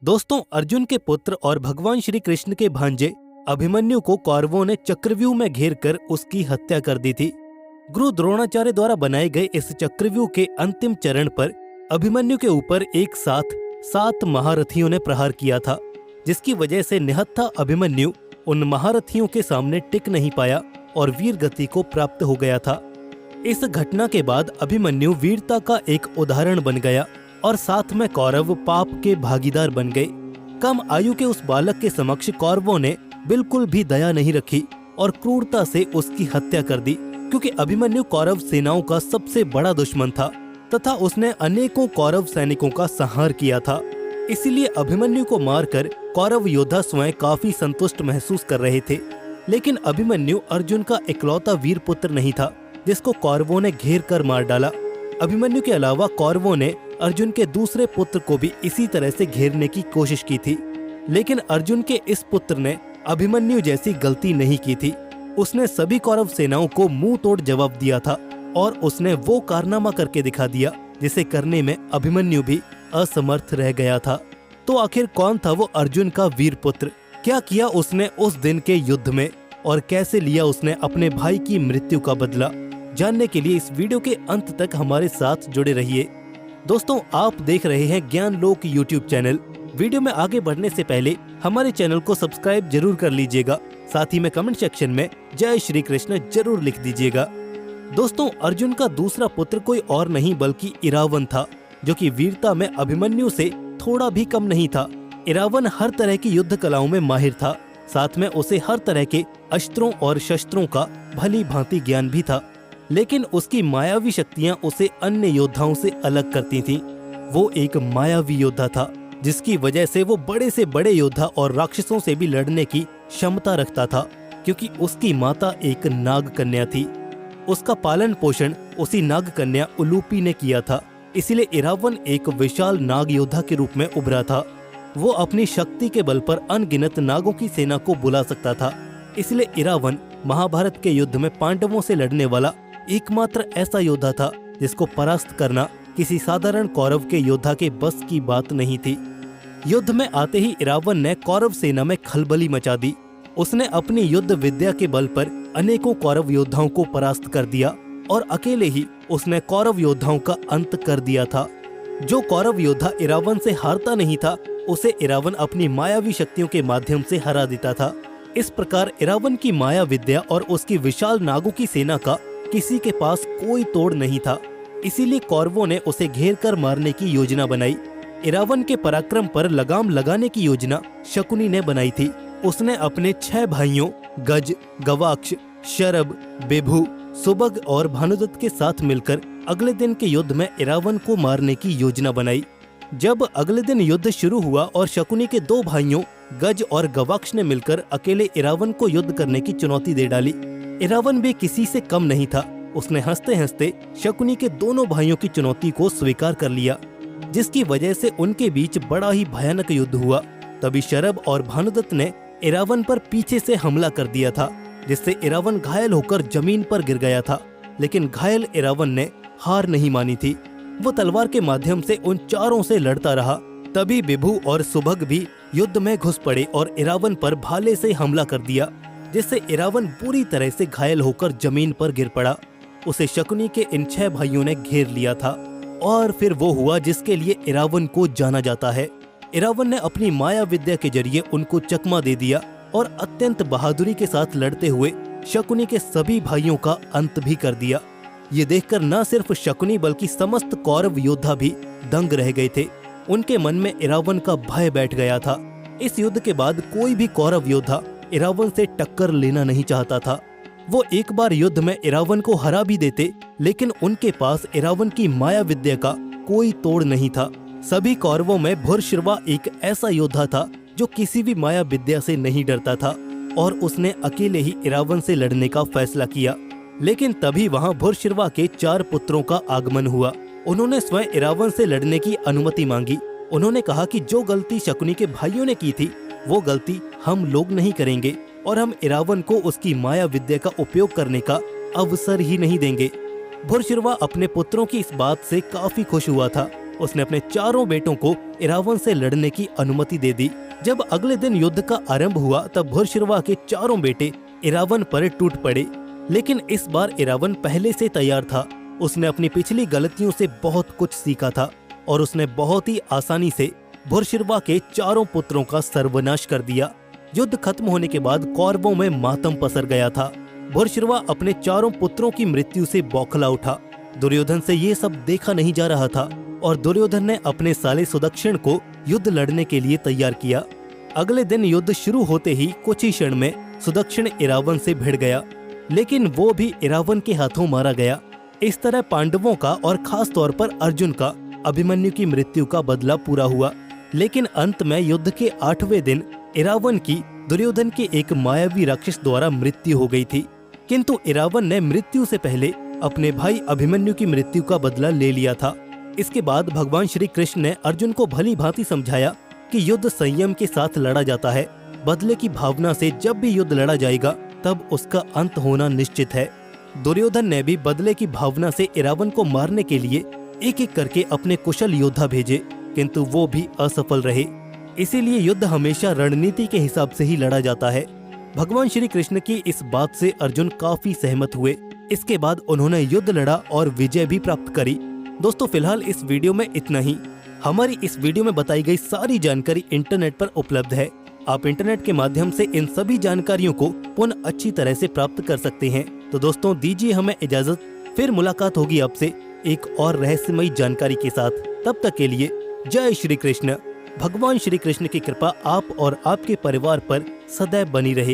दोस्तों, अर्जुन के पुत्र और भगवान श्री कृष्ण के भांजे अभिमन्यु को कौरवों ने चक्रव्यूह में घेर कर उसकी हत्या कर दी थी। गुरु द्रोणाचार्य द्वारा बनाए गए इस चक्रव्यूह के अंतिम चरण पर अभिमन्यु के ऊपर एक साथ 7 महारथियों ने प्रहार किया था, जिसकी वजह से निहत्था अभिमन्यु उन महारथियों के सामने टिक नहीं पाया और वीर गति को प्राप्त हो गया था। इस घटना के बाद अभिमन्यु वीरता का एक उदाहरण बन गया और साथ में कौरव पाप के भागीदार बन गए। कम आयु के उस बालक के समक्ष कौरवों ने बिल्कुल भी दया नहीं रखी और क्रूरता से उसकी हत्या कर दी, क्योंकि अभिमन्यु कौरव सेनाओं का सबसे बड़ा दुश्मन था तथा उसने अनेकों कौरव सैनिकों का संहार किया था। इसीलिए अभिमन्यु को मारकर कौरव योद्धा स्वयं काफी संतुष्ट महसूस कर रहे थे। लेकिन अभिमन्यु अर्जुन का इकलौता वीर पुत्र नहीं था जिसको कौरवों ने घेर कर मार डाला। अभिमन्यु के अलावा कौरवों ने अर्जुन के दूसरे पुत्र को भी इसी तरह से घेरने की कोशिश की थी, लेकिन अर्जुन के इस पुत्र ने अभिमन्यु जैसी गलती नहीं की थी। उसने सभी कौरव सेनाओं को मुंह तोड़ जवाब दिया था और उसने वो कारनामा करके दिखा दिया जिसे करने में अभिमन्यु भी असमर्थ रह गया था। तो आखिर कौन था वो अर्जुन का वीर पुत्र? क्या किया उसने उस दिन के युद्ध में और कैसे लिया उसने अपने भाई की मृत्यु का बदला? जानने के लिए इस वीडियो के अंत तक हमारे साथ जुड़े रहिए। दोस्तों, आप देख रहे हैं ज्ञान लोक यूट्यूब चैनल। वीडियो में आगे बढ़ने से पहले हमारे चैनल को सब्सक्राइब जरूर कर लीजिएगा। साथ ही में कमेंट सेक्शन में जय श्री कृष्ण जरूर लिख दीजिएगा। दोस्तों, अर्जुन का दूसरा पुत्र कोई और नहीं बल्कि इरावन था, जो कि वीरता में अभिमन्यु से थोड़ा भी कम नहीं था। इरावन हर तरह की युद्ध कलाओं में माहिर था, साथ में उसे हर तरह के अस्त्रों और शस्त्रों का भली भांति ज्ञान भी था। लेकिन उसकी मायावी शक्तियां उसे अन्य योद्धाओं से अलग करती थीं। वो एक मायावी योद्धा था, जिसकी वजह से वो बड़े से बड़े योद्धा और राक्षसों से भी लड़ने की क्षमता रखता था, क्योंकि उसकी माता एक नाग कन्या थी। उसका पालन पोषण उसी नाग कन्या उलूपी ने किया था। इसलिए इरावन एक विशाल नाग योद्धा के रूप में उभरा था। वो अपनी शक्ति के बल पर अनगिनत नागों की सेना को बुला सकता था। इसलिए इरावन महाभारत के युद्ध में पांडवों से लड़ने वाला एकमात्र ऐसा योद्धा था जिसको परास्त करना किसी साधारण कौरव के योद्धा के बस की बात नहीं थी। युद्ध में आते ही इरावन ने कौरव सेना में खलबली मचा दी। उसने अपनी युद्ध विद्या के बल पर अनेकों कौरव योद्धाओं को परास्त कर दिया और अकेले ही उसने कौरव योद्धाओं का अंत कर दिया था। जो कौरव योद्धा इरावन से हारता नहीं था, उसे इरावन अपनी मायावी शक्तियों के माध्यम से हरा देता था। इस प्रकार इरावन की माया विद्या और उसकी विशाल नागों की सेना का किसी के पास कोई तोड़ नहीं था। इसीलिए कौरवों ने उसे घेर कर मारने की योजना बनाई। इरावन के पराक्रम पर लगाम लगाने की योजना शकुनी ने बनाई थी। उसने अपने 6 भाइयों गज, गवाक्ष, शरभ, बिभु, सुबग और भानुदत्त के साथ मिलकर अगले दिन के युद्ध में इरावन को मारने की योजना बनाई। जब अगले दिन युद्ध शुरू हुआ और शकुनी के 2 भाइयों गज और गवाक्ष ने मिलकर अकेले इरावन को युद्ध करने की चुनौती दे डाली। इरावन भी किसी से कम नहीं था। उसने हंसते हंसते शकुनी के दोनों भाइयों की चुनौती को स्वीकार कर लिया, जिसकी वजह से उनके बीच बड़ा ही भयानक युद्ध हुआ। तभी शरभ और भानुदत्त ने इरावन पर पीछे से हमला कर दिया था, जिससे इरावन घायल होकर जमीन पर गिर गया था। लेकिन घायल इरावन ने हार नहीं मानी थी। वो तलवार के माध्यम से उन चारों से लड़ता रहा। तभी बिभु और सुभग भी युद्ध में घुस पड़े और इरावन पर भाले से हमला कर दिया, जिससे इरावन बुरी तरह से घायल होकर जमीन पर गिर पड़ा। उसे शकुनी के इन 6 भाइयों ने घेर लिया था और फिर वो हुआ जिसके लिए इरावन को जाना जाता है। इरावन ने अपनी माया विद्या के जरिए उनको चकमा दे दिया और अत्यंत बहादुरी के साथ लड़ते हुए शकुनी के सभी भाइयों का अंत भी कर दिया। ये देखकर न सिर्फ शकुनी बल्कि समस्त कौरव योद्धा भी दंग रह गए थे। उनके मन में इरावन का भय बैठ गया था। इस युद्ध के बाद कोई भी कौरव योद्धा इरावन से टक्कर लेना नहीं चाहता था। वो एक बार युद्ध में इरावन को हरा भी देते, लेकिन उनके पास इरावन की माया विद्या का कोई तोड़ नहीं था। सभी कौरवों में भूरिश्रवा एक ऐसा योद्धा था जो किसी भी माया विद्या से नहीं डरता था और उसने अकेले ही इरावन से लड़ने का फैसला किया। लेकिन तभी वहां भूरिश्रवा के 4 पुत्रों का आगमन हुआ। उन्होंने स्वयं इरावन से लड़ने की अनुमति मांगी। उन्होंने कहा कि जो गलती शकुनी के भाइयों ने की थी, वो गलती हम लोग नहीं करेंगे और हम इरावन को उसकी माया विद्या का उपयोग करने का अवसर ही नहीं देंगे। भूरिश्रवा अपने पुत्रों की इस बात से काफी खुश हुआ था। उसने अपने चारों बेटों को इरावन से लड़ने की अनुमति दे दी। जब अगले दिन युद्ध का आरंभ हुआ तब भूरिश्रवा के चारों बेटे इरावन पर टूट पड़े, लेकिन इस बार इरावन पहले से तैयार था। उसने अपनी पिछली गलतियों से बहुत कुछ सीखा था और उसने बहुत ही आसानी से भूरिश्रवा के चारों पुत्रों का सर्वनाश कर दिया। युद्ध खत्म होने के बाद कौरवों में मातम पसर गया था। भूरिश्रवा अपने चारों पुत्रों की मृत्यु से बौखला उठा। दुर्योधन से ये सब देखा नहीं जा रहा था और दुर्योधन ने अपने साले सुदक्षिण को युद्ध लड़ने के लिए तैयार किया। अगले दिन युद्ध शुरू होते ही कुछ ही क्षण में सुदक्षिण इरावन से भिड़ गया, लेकिन वो भी इरावन के हाथों मारा गया। इस तरह पांडवों का और खास तौर पर अर्जुन का अभिमन्यु की मृत्यु का बदला पूरा हुआ। लेकिन अंत में युद्ध के 8वें दिन इरावन की दुर्योधन के एक मायावी राक्षस द्वारा मृत्यु हो गई थी, किंतु इरावन ने मृत्यु से पहले अपने भाई अभिमन्यु की मृत्यु का बदला ले लिया था। इसके बाद भगवान श्री कृष्ण ने अर्जुन को भली भांति समझाया कि युद्ध संयम के साथ लड़ा जाता है। बदले की भावना से जब भी युद्ध लड़ा जाएगा तब उसका अंत होना निश्चित है। दुर्योधन ने भी बदले की भावना से इरावन को मारने के लिए एक एक करके अपने कुशल योद्धा भेजे, किंतु वो भी असफल रहे। इसीलिए युद्ध हमेशा रणनीति के हिसाब से ही लड़ा जाता है। भगवान श्री कृष्ण की इस बात से अर्जुन काफी सहमत हुए। इसके बाद उन्होंने युद्ध लड़ा और विजय भी प्राप्त करी। दोस्तों, फिलहाल इस वीडियो में इतना ही। हमारी इस वीडियो में बताई गई सारी जानकारी इंटरनेट पर उपलब्ध है। आप इंटरनेट के माध्यम से इन सभी जानकारियों को पुनः अच्छी तरह से प्राप्त कर सकते हैं। तो दोस्तों, दीजिए हमें इजाजत। फिर मुलाकात होगी आपसे एक और रहस्यमयी जानकारी के साथ। तब तक के लिए जय श्री कृष्ण। भगवान श्री कृष्ण की कृपा आप और आपके परिवार पर सदैव बनी रहे।